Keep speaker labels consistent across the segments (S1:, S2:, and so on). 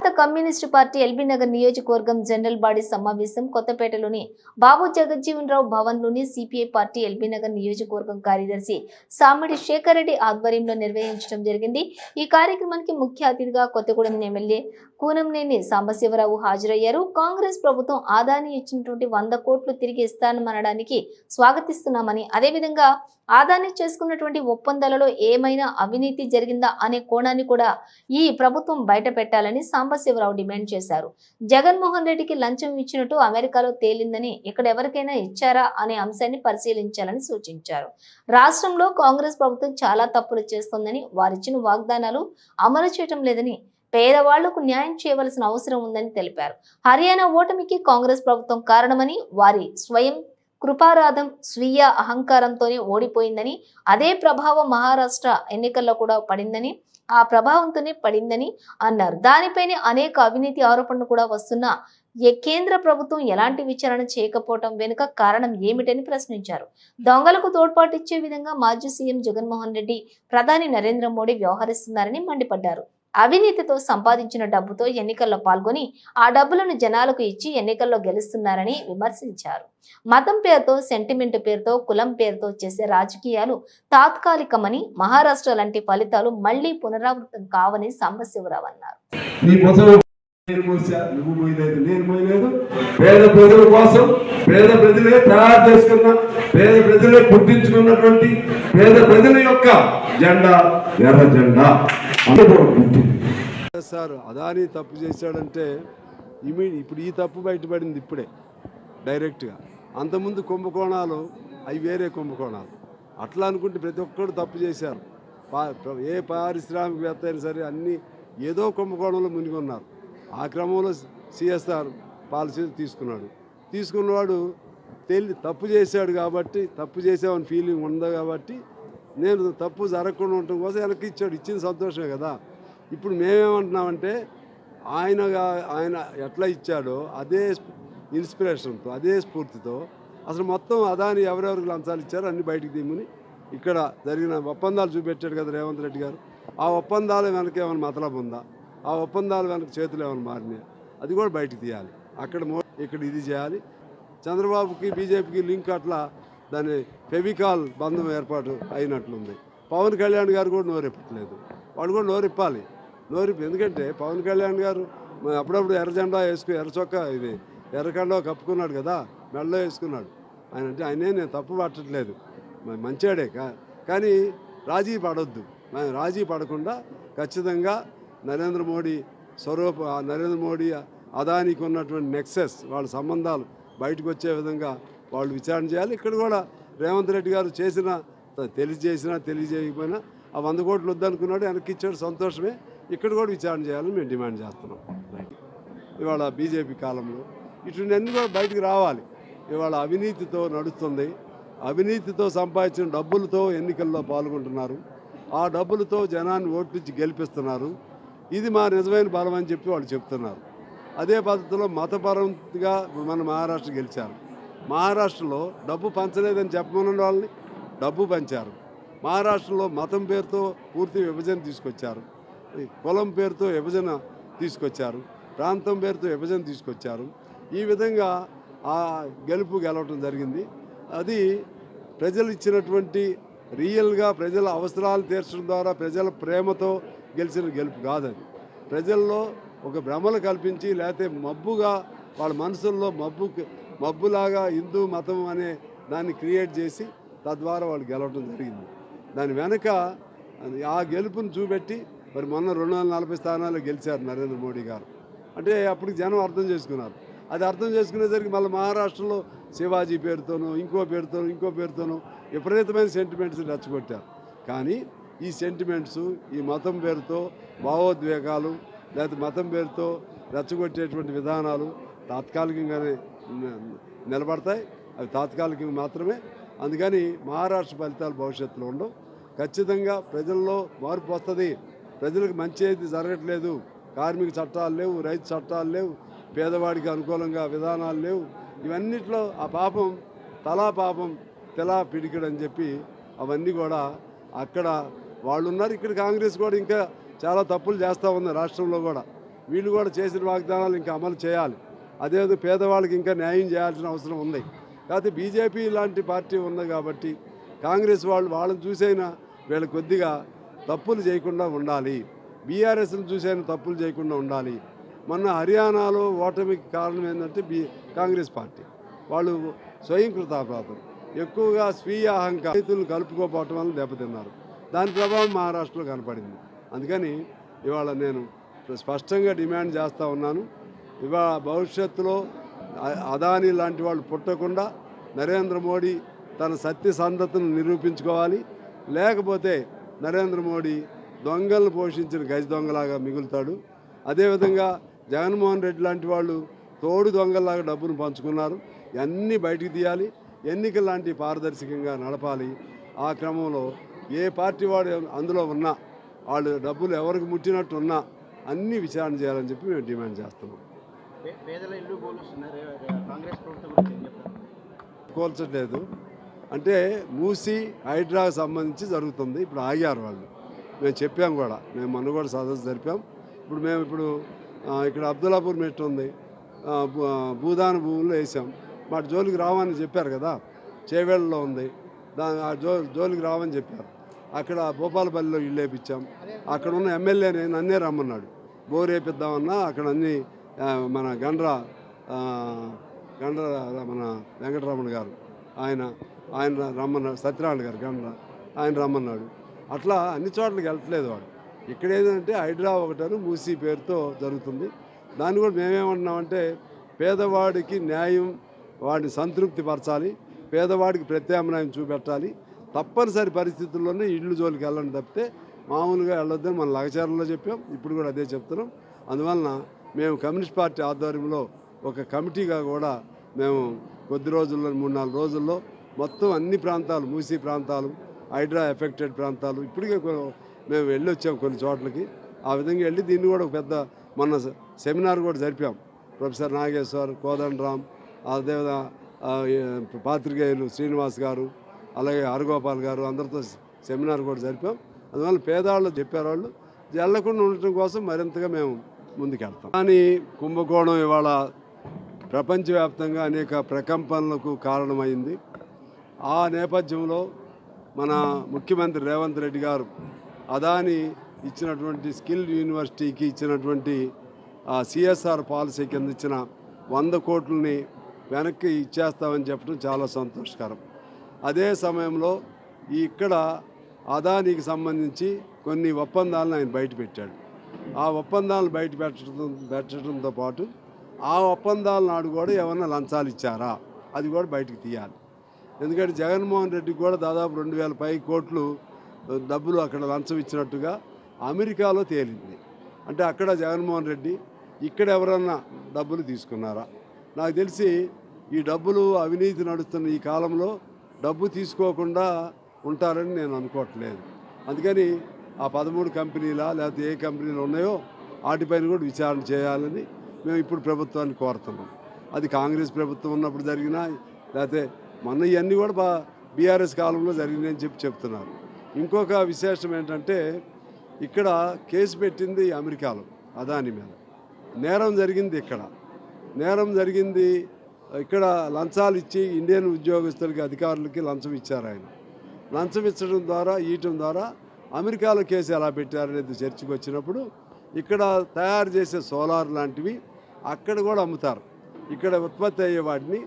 S1: Communist party LB Nagar నియోజకవర్గం general body సమావేశం కొత్తపేటలోని బాబు జగజ్జీవన్ రావు భవన్ లోని సిపిఐ పార్టీ ఎల్బీ నగర్ నియోజకవర్గం కార్యదర్శి సామిడి శేఖర్ రెడ్డి ఆధ్వర్యంలో నిర్వహించడం జరిగింది. ఈ కార్యక్రమానికి ముఖ్య అతిథిగా కొత్తగూడెం ఎమ్మెల్యే కూనంనేని సాంబశివరావు హాజరయ్యారు. కాంగ్రెస్ ప్రభుత్వం ఆదాని ఇచ్చినటువంటి 100 కోట్లు తిరిగి ఇస్తానమనడానికి స్వాగతిస్తున్నామని, అదేవిధంగా ఆదాని చేసుకున్నటువంటి ఒప్పందాలలో ఏమైనా అవినీతి జరిగిందా అనే కోణాన్ని కూడా ఈ ప్రభుత్వం బయట పెట్టాలని సాంబశివరావు డిమాండ్ చేశారు. జగన్మోహన్ రెడ్డికి లంచం ఇచ్చినట్టు అమెరికాలో తేలిందని, ఇక్కడ ఎవరికైనా ఇచ్చారా అనే అంశాన్ని పరిశీలించాలని సూచించారు. రాష్ట్రంలో కాంగ్రెస్ ప్రభుత్వం చాలా తప్పులు చేస్తోందని, వారిచ్చిన వాగ్దానాలు అమలు చేయటం లేదని, పేదవాళ్లకు న్యాయం చేయవలసిన అవసరం ఉందని తెలిపారు. హర్యానా ఓటమికి కాంగ్రెస్ ప్రభుత్వం కారణమని, వారి స్వయం కృపారాధం స్వీయ అహంకారంతోనే ఓడిపోయిందని, అదే ప్రభావం మహారాష్ట్ర ఎన్నికల్లో కూడా పడిందని, ఆ ప్రభావంతోనే పడిందని అన్నారు. దానిపైనే అనేక అవినీతి ఆరోపణలు కూడా వస్తున్నా కేంద్ర ప్రభుత్వం ఎలాంటి విచారణ చేయకపోవటం వెనుక కారణం ఏమిటని ప్రశ్నించారు. దొంగలకు తోడ్పాటిచ్చే విధంగా మాజీ సీఎం జగన్మోహన్ రెడ్డి, ప్రధాని నరేంద్ర మోడీ వ్యవహరిస్తున్నారని మండిపడ్డారు. అవినీతితో సంపాదించిన డబ్బుతో ఎన్నికల్లో పాల్గొని ఆ డబ్బులను జనాలకు ఇచ్చి ఎన్నికల్లో గెలుస్తున్నారని విమర్శించారు. మతం పేరుతో, సెంటిమెంట్ పేరుతో, కులం పేరుతో చేసే రాజకీయాలు తాత్కాలికమని, మహారాష్ట్ర లాంటి ఫలితాలు మళ్లీ పునరావృతం కావని సాంబశివరావు అన్నారు.
S2: పేద ప్రజల కోసం, పేద ప్రజలే తయారు చేసుకున్న, పేద ప్రజలే పుట్టించుకున్నటువంటి పేద ప్రజల యొక్క జెండా ఎర్ర జెండా.
S3: సార్ అదాని తప్పు చేశాడంటే ఇప్పుడు ఈ తప్పు బయటపడింది ఇప్పుడే డైరెక్ట్గా. అంతకుముందు కుంభకోణాలు అవి వేరే కుంభకోణాలు. అట్లా అనుకుంటే ప్రతి ఒక్కరు తప్పు చేశారు. ఏ పారిశ్రామికవేత్త అయినా సరే అన్నీ ఏదో కుంభకోణంలో మునిగొన్నారు. ఆ క్రమంలో సిఎస్ఆర్ పాలసీ తీసుకున్నవాడు తప్పు చేశాడు కాబట్టి, తప్పు చేసామని ఫీలింగ్ ఉంది కాబట్టి నేను తప్పు జరగకుండా ఉండటం కోసం వెనక్కి ఇచ్చాడు. ఇచ్చిన సంతోషమే కదా. ఇప్పుడు మేమేమంటున్నామంటే ఆయన ఎట్లా ఇచ్చాడో అదే ఇన్స్పిరేషన్తో, అదే స్ఫూర్తితో అసలు మొత్తం అదాని ఎవరెవరికి లంచాలు ఇచ్చారో అన్ని బయటికి తీయమని ఇక్కడ జరిగిన ఒప్పందాలు చూపెట్టాడు కదా రేవంత్ రెడ్డి గారు. ఆ ఒప్పందాల వెనక ఏమైనా మతలబు ఉందా, ఆ ఒప్పందాల వెనక చేతులు ఏమైనా మారినాయి, అది కూడా బయటికి తీయాలి. ఇక్కడ ఇది చేయాలి. చంద్రబాబుకి బీజేపీకి లింక్ అట్లా దాని ఫెవికాల్ బంధం ఏర్పాటు అయినట్లుంది. పవన్ కళ్యాణ్ గారు కూడా నోరెప్పట్లేదు. వాళ్ళు కూడా నోరిప్పాలి. ఎందుకంటే పవన్ కళ్యాణ్ గారు అప్పుడప్పుడు ఎర్ర జెండా ఎర్ర చొక్కా ఎర్రకండా కప్పుకున్నాడు కదా, మెడలో వేసుకున్నాడు. ఆయనే నేను తప్పు పట్టట్లేదు, మంచివాడే. కానీ రాజీ పడొద్దు. రాజీ పడకుండా ఖచ్చితంగా నరేంద్ర మోడీ అదానికి ఉన్నటువంటి నెక్సెస్, వాళ్ళ సంబంధాలు బయటకు వచ్చే విధంగా వాళ్ళు విచారణ చేయాలి. ఇక్కడ కూడా రేవంత్ రెడ్డి గారు తెలియజేయకపోయినా ఆ 100 కోట్లు వద్దనుకున్నాడు, వెనక్కి ఇచ్చాడు, సంతోషమే. ఇక్కడ కూడా విచారణ చేయాలని మేము డిమాండ్ చేస్తున్నాం. ఇవాళ బీజేపీ కాలంలో ఇటువన్నీ కూడా బయటకు రావాలి. ఇవాళ అవినీతితో నడుస్తుంది. అవినీతితో సంపాదించిన డబ్బులతో ఎన్నికల్లో పాల్గొంటున్నారు. ఆ డబ్బులతో జనాన్ని ఓట్లిచ్చి గెలిపిస్తున్నారు. ఇది మా నిజమైన బలం అని చెప్పి వాళ్ళు చెప్తున్నారు. అదే పద్ధతిలో మతపరంగా మన మహారాష్ట్ర గెలిచారు. మహారాష్ట్రలో డబ్బు పంచలేదని చెప్పమన్న వాళ్ళని డబ్బు పంచారు. మహారాష్ట్రలో మతం పేరుతో పూర్తి విభజన తీసుకొచ్చారు, కులం పేరుతో విభజన తీసుకొచ్చారు, ప్రాంతం పేరుతో విభజన తీసుకొచ్చారు. ఈ విధంగా ఆ గెలవటం జరిగింది. అది ప్రజలు ఇచ్చినటువంటి రియల్గా ప్రజల అవసరాలు తీర్చడం ద్వారా ప్రజల ప్రేమతో గెలిచిన గెలుపు కాదని, ప్రజల్లో ఒక భ్రమలు కల్పించి లేకపోతే మబ్బుగా వాళ్ళ మనసుల్లో మబ్బులాగా హిందూ మతం అనే దాన్ని క్రియేట్ చేసి తద్వారా వాళ్ళు గెలవడం జరిగింది. దాని వెనక ఆ గెలుపుని చూపెట్టి మరి మొన్న 240 స్థానాల్లో గెలిచారు నరేంద్ర మోడీ గారు. అంటే అప్పుడు జనం అర్థం చేసుకున్నారు. అది అర్థం చేసుకునేసరికి మళ్ళీ మహారాష్ట్రలో శివాజీ పేరుతోనూ ఇంకో పేరుతోనూ విపరీతమైన సెంటిమెంట్స్ రెచ్చగొట్టారు. కానీ ఈ సెంటిమెంట్స్, ఈ మతం పేరుతో భావోద్వేగాలు లేకపోతే మతం పేరుతో రెచ్చగొట్టేటువంటి విధానాలు తాత్కాలికంగానే నిలబడతాయి. అవి తాత్కాలికంగా మాత్రమే. అందుకని మహారాష్ట్ర ఫలితాలు భవిష్యత్తులో ఉండవు. ఖచ్చితంగా ప్రజల్లో మార్పు వస్తుంది. ప్రజలకు మంచి అయితే జరగట్లేదు. కార్మిక చట్టాలు లేవు, రైతు చట్టాలు లేవు, పేదవాడికి అనుకూలంగా విధానాలు లేవు. ఇవన్నిట్లో ఆ పాపం తెలా పిడికిడని చెప్పి అవన్నీ కూడా అక్కడ వాళ్ళు ఉన్నారు. ఇక్కడ కాంగ్రెస్ కూడా ఇంకా చాలా తప్పులు చేస్తూ ఉంది రాష్ట్రంలో కూడా. వీళ్ళు కూడా చేసిన వాగ్దానాలు ఇంకా అమలు చేయాలి. అదేవిధంగా పేదవాళ్ళకి ఇంకా న్యాయం చేయాల్సిన అవసరం ఉంది. కాకపోతే బీజేపీ లాంటి పార్టీ ఉంది కాబట్టి కాంగ్రెస్ వాళ్ళని చూసైనా వీళ్ళు కొద్దిగా తప్పులు చేయకుండా ఉండాలి, బీఆర్ఎస్ని చూసైనా తప్పులు చేయకుండా ఉండాలి. మొన్న హర్యానాలో ఓటమికి కారణం ఏంటంటే కాంగ్రెస్ పార్టీ వాళ్ళు స్వయం కృతాపరాధం, ఎక్కువగా స్వీయ అహంకారం, రైతులను కలుపుకోపోవటం వల్ల దెబ్బతిన్నారు. దాని ప్రభావం మహారాష్ట్రలో కనపడింది. అందుకని ఇవాళ నేను స్పష్టంగా డిమాండ్ చేస్తూ ఉన్నాను, ఇవాళ భవిష్యత్తులో అదానీ లాంటి వాళ్ళు పుట్టకుండా నరేంద్ర మోడీ తన సత్యసంధతను నిరూపించుకోవాలి. లేకపోతే నరేంద్ర మోడీ దొంగలను పోషించిన గజ దొంగలాగా మిగులుతాడు. అదేవిధంగా జగన్మోహన్ రెడ్డి లాంటి వాళ్ళు తోడు దొంగల్లాగా డబ్బును పంచుకున్నారు. ఇవన్నీ బయటికి తీయాలి, ఎన్నికలు లాంటి పారదర్శకంగా నడపాలి. ఆ క్రమంలో ఏ పార్టీ వాడు అందులో ఉన్నా వాళ్ళు డబ్బులు ఎవరికి ముట్టినట్టు ఉన్నా అన్నీ విచారణ చేయాలని చెప్పి మేము డిమాండ్ చేస్తున్నాం.
S4: పేదల ఇల్లు కాంగ్రెస్ ప్రభుత్వం
S3: కోల్చట్లేదు అంటే మూసి హైడ్రాకు సంబంధించి జరుగుతుంది. ఇప్పుడు ఆగారు వాళ్ళు, మేము చెప్పాం కూడా, మేము మొన్న కూడా సదస్సు జరిపాం. ఇప్పుడు ఇక్కడ అబ్దుల్లాపూర్ మెట్టు ఉంది, భూదాన భూముల్లో వేసాం. మాట జోలికి రావని చెప్పారు కదా, చేవేళ్ళలో ఉంది, జోలికి రావని చెప్పారు. అక్కడ భూపాలపల్లిలో ఇల్లు వేయించాం. అక్కడ ఉన్న ఎమ్మెల్యేని నన్నే రమ్మన్నాడు, బోర్ వేపిద్దామన్నా. అక్కడ అన్ని మన గండ్ర మన వెంకటరమణ గారు ఆయన రమ్మన్నాడు, సత్యనారాయణ గారు గండ్ర ఆయన రమ్మన్నాడు. అట్లా అన్ని చోట్లకి వెళ్ళట్లేదు వాడు. ఇక్కడ ఏంటంటే హైడ్రా ఒకటను మూసీ పేరుతో జరుగుతుంది. దాన్ని కూడా మేమేమంటున్నామంటే పేదవాడికి న్యాయం, వాడిని సంతృప్తి పరచాలి, పేదవాడికి ప్రత్యామ్నాయం చూపెట్టాలి. తప్పనిసరి పరిస్థితుల్లోనే ఇళ్ళు జోలికి వెళ్ళండి తప్పితే మామూలుగా వెళ్ళొద్దని మన లగచారంలో చెప్పాం, ఇప్పుడు కూడా అదే చెప్తున్నాం. అందువలన మేము కమ్యూనిస్ట్ పార్టీ ఆధ్వర్యంలో ఒక కమిటీగా కూడా మేము కొద్ది రోజుల్లో 3-4 రోజుల్లో మొత్తం అన్ని ప్రాంతాలు, మూసీ ప్రాంతాలు, హైడ్రా ఎఫెక్టెడ్ ప్రాంతాలు ఇప్పటికే మేము వెళ్ళి వచ్చాం కొన్ని చోట్లకి. ఆ విధంగా వెళ్ళి దీన్ని కూడా ఒక పెద్ద మొన్న సెమినార్ కూడా జరిపాం. ప్రొఫెసర్ నాగేశ్వర్, కోదండరామ్, అదేవిధంగా పాత్రికేయులు శ్రీనివాస్ గారు, అలాగే హరగోపాల్ గారు అందరితో సెమినార్ కూడా జరిపాం. అందువల్ల పేదవాళ్ళు చెప్పారు, వాళ్ళు వెళ్ళకుండా ఉండటం కోసం మరింతగా మేము ముందుకెళ్తాం. కానీ కుంభకోణం ఇవాళ ప్రపంచవ్యాప్తంగా అనేక ప్రకంపనలకు కారణమైంది. ఆ నేపథ్యంలో మన ముఖ్యమంత్రి రేవంత్ రెడ్డి గారు అదాని ఇచ్చినటువంటి స్కిల్ యూనివర్సిటీకి ఇచ్చినటువంటి సిఎస్ఆర్ పాలసీ కింద ఇచ్చిన 100 కోట్లని వెనక్కి ఇచ్చేస్తామని చెప్పడం చాలా సంతోషకరం. అదే సమయంలో ఇక్కడ అదానికి సంబంధించి కొన్ని ఒప్పందాలను ఆయన బయటపెట్టాడు. ఆ ఒప్పందాలను పెట్టడంతో పాటు ఆ ఒప్పందాల నాడు కూడా ఏమన్నా లంచాలు ఇచ్చారా అది కూడా బయటకు తీయాలి. ఎందుకంటే జగన్మోహన్ రెడ్డికి కూడా దాదాపు 2000 కోట్లు డబ్బులు అక్కడ లంచం ఇచ్చినట్టుగా అమెరికాలో తేలింది. అంటే అక్కడ జగన్మోహన్ రెడ్డి, ఇక్కడ ఎవరన్నా డబ్బులు తీసుకున్నారా? నాకు తెలిసి ఈ డబ్బులు అవినీతి నడుస్తున్న ఈ కాలంలో డబ్బు తీసుకోకుండా ఉంటారని నేను అనుకోవట్లేదు. అందుకని ఆ 13 కంపెనీలా లేకపోతే ఏ కంపెనీలు ఉన్నాయో వాటిపైన కూడా విచారణ చేయాలని మేము ఇప్పుడు ప్రభుత్వాన్ని కోరుతున్నాం. అది కాంగ్రెస్ ప్రభుత్వం ఉన్నప్పుడు జరిగినా లేకపోతే మొన్న ఇవన్నీ కూడా బీఆర్ఎస్ కాలంలో జరిగినాయని చెప్తున్నారు. ఇంకొక విశేషం ఏంటంటే ఇక్కడ కేసు పెట్టింది అమెరికాలో అదాని మీద, నేరం జరిగింది ఇక్కడ లంచాలు ఇచ్చి ఇండియన్ ఉద్యోగస్తులకి అధికారులకి లంచం ఇచ్చారు. ఆయన లంచం ఇవ్వటం ద్వారా అమెరికాలో కేసు ఎలా పెట్టారనేది చర్చకు వచ్చినప్పుడు ఇక్కడ తయారు చేసే సోలార్ లాంటివి అక్కడ కూడా అమ్ముతారు. ఇక్కడ ఉత్పత్తి అయ్యే వాటిని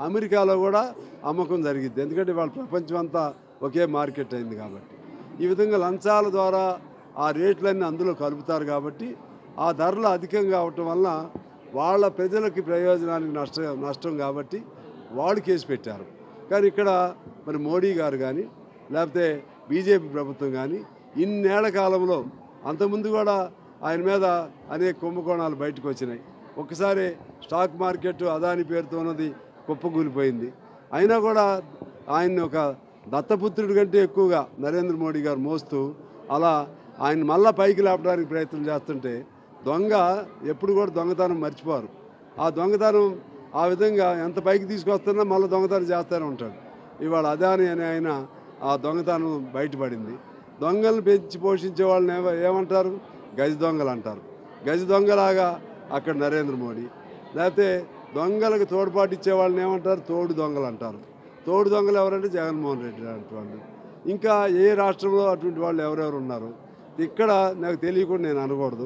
S3: అమెరికాలో కూడా అమ్మకం జరిగింది. ఎందుకంటే వాళ్ళ ప్రపంచం అంతా ఒకే మార్కెట్ అయింది కాబట్టి. ఈ విధంగా లంచాల ద్వారా ఆ రేట్లన్నీ అందులో కలుపుతారు కాబట్టి ఆ ధరలు అధికంగా అవటం వల్ల వాళ్ళ ప్రజలకి ప్రయోజనానికి నష్టం కాబట్టి వాళ్ళు కేసు పెట్టారు. కానీ ఇక్కడ మరి మోడీ గారు కానీ లేకపోతే బీజేపీ ప్రభుత్వం కానీ ఇన్నేళ్ల కాలంలో అంతకుముందు కూడా ఆయన మీద అనేక కుంభకోణాలు బయటకు వచ్చినాయి. ఒక్కసారి స్టాక్ మార్కెట్ అదాని పేరుతో ఉన్నది కుప్పకూలిపోయింది. అయినా కూడా ఆయన్ని ఒక దత్తపుత్రుడి కంటే ఎక్కువగా నరేంద్ర మోడీ గారు మోస్తూ అలా ఆయన మళ్ళా పైకి లేపడానికి ప్రయత్నం చేస్తుంటే దొంగ ఎప్పుడు కూడా దొంగతనం మర్చిపోరు. ఆ దొంగతనం ఆ విధంగా ఎంత పైకి తీసుకొస్తున్నా మళ్ళీ దొంగతనం చేస్తూనే ఉంటాడు. ఇవాళ అదాని అని ఆయన ఆ దొంగతనం బయటపడింది. దొంగలను పెంచి పోషించే వాళ్ళని ఏమంటారు? గజ దొంగలు అంటారు. గజ దొంగలాగా అక్కడ నరేంద్ర మోడీ, లేకపోతే దొంగలకు తోడ్పాటు ఇచ్చే వాళ్ళని ఏమంటారు, తోడు దొంగలు అంటారు. తోడు దొంగలు ఎవరంటే జగన్మోహన్ రెడ్డి లాంటి వాళ్ళు. ఇంకా ఏ రాష్ట్రంలో అటువంటి వాళ్ళు ఎవరెవరు ఉన్నారు ఇక్కడ నాకు తెలియకుండా నేను అనకూడదు.